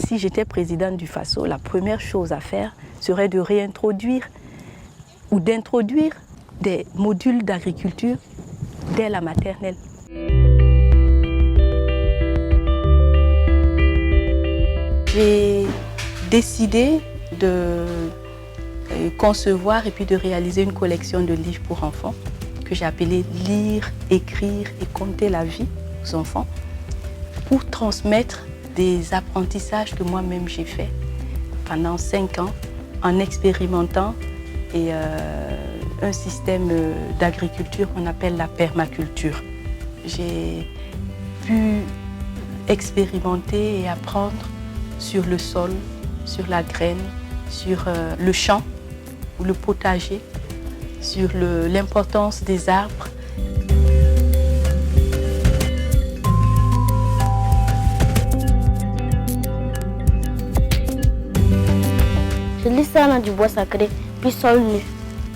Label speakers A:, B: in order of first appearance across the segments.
A: si j'étais présidente du FASO, la première chose à faire serait de réintroduire ou d'introduire des modules d'agriculture dès la maternelle. J'ai décidé de concevoir et puis de réaliser une collection de livres pour enfants que j'ai appelée « Lire, écrire et compter la vie » aux enfants pour transmettre des apprentissages que moi-même j'ai faits pendant 5 ans en expérimentant un système d'agriculture qu'on appelle la permaculture. J'ai pu expérimenter et apprendre sur le sol, sur la graine, sur le champ ou le potager, sur l'importance des arbres.
B: Je lis ça dans du bois sacré, puis sol nu.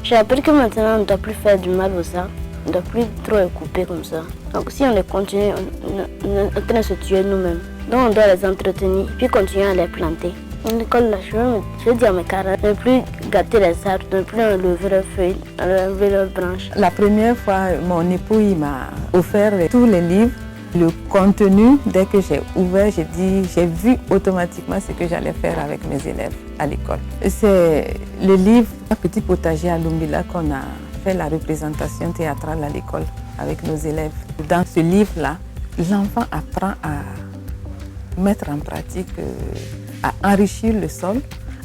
B: J'ai appris que maintenant on ne doit plus faire du mal aux arbres, on ne doit plus trop les couper comme ça. Donc si on les continue, on est en train de se tuer nous-mêmes. Donc on doit les entretenir, puis continuer à les planter. En école, là, je vais dire à mes camarades de ne plus gâter les arbres, de ne plus enlever leurs feuilles, enlever leurs branches.
C: La première fois, mon époux m'a offert tous les livres. Le contenu, dès que j'ai ouvert, j'ai vu automatiquement ce que j'allais faire avec mes élèves à l'école. C'est le livre « Un petit potager à Lumbila » qu'on a fait la représentation théâtrale à l'école avec nos élèves. Dans ce livre-là, l'enfant apprend à mettre en pratique, à enrichir le sol,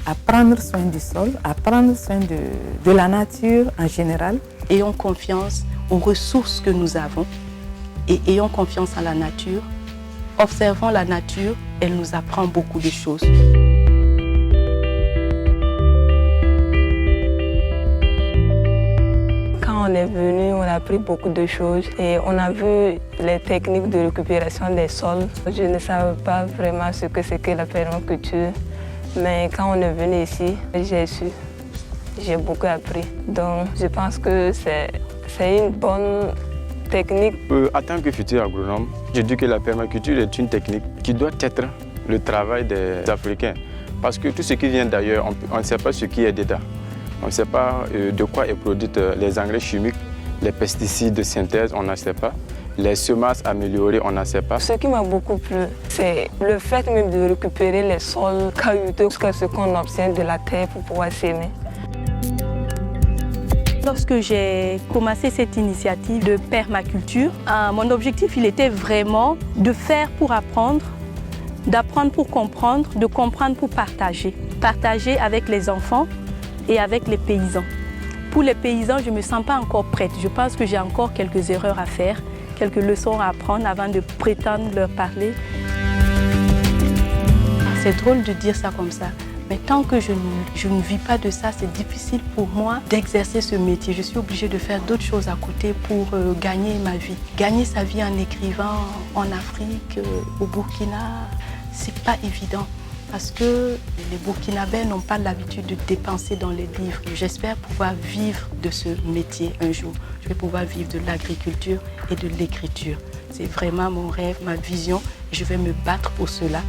C: à prendre soin du sol, à prendre soin de la nature en général.
A: Ayons confiance aux ressources que nous avons et ayons confiance en la nature. Observons la nature, elle nous apprend beaucoup de choses.
D: Quand on est venu, on a appris beaucoup de choses et on a vu les techniques de récupération des sols. Je ne savais pas vraiment ce que c'est que la permaculture, mais quand on est venu ici, j'ai su, j'ai beaucoup appris. Donc je pense que c'est une bonne technique.
E: En tant que futur agronome, je dis que la permaculture est une technique qui doit être le travail des Africains. Parce que tout ce qui vient d'ailleurs, on ne sait pas ce qui est dedans. On ne sait pas de quoi est produite les engrais chimiques, les pesticides de synthèse, on n'en sait pas. Les semences améliorées, on n'en sait pas.
D: Ce qui m'a beaucoup plu, c'est le fait même de récupérer les sols caillouteux jusqu'à ce qu'on obtient de la terre pour pouvoir s'aimer.
A: Lorsque j'ai commencé cette initiative de permaculture, mon objectif il était vraiment de faire pour apprendre, d'apprendre pour comprendre, de comprendre pour partager. Partager avec les enfants et avec les paysans. Pour les paysans, je ne me sens pas encore prête. Je pense que j'ai encore quelques erreurs à faire, quelques leçons à apprendre avant de prétendre leur parler. C'est drôle de dire ça comme ça. Mais tant que je ne vis pas de ça, c'est difficile pour moi d'exercer ce métier. Je suis obligée de faire d'autres choses à côté pour gagner ma vie. Gagner sa vie en écrivant en Afrique, au Burkina, c'est pas évident. Parce que les Burkinabés n'ont pas l'habitude de dépenser dans les livres. J'espère pouvoir vivre de ce métier un jour. Je vais pouvoir vivre de l'agriculture et de l'écriture. C'est vraiment mon rêve, ma vision. Je vais me battre pour cela.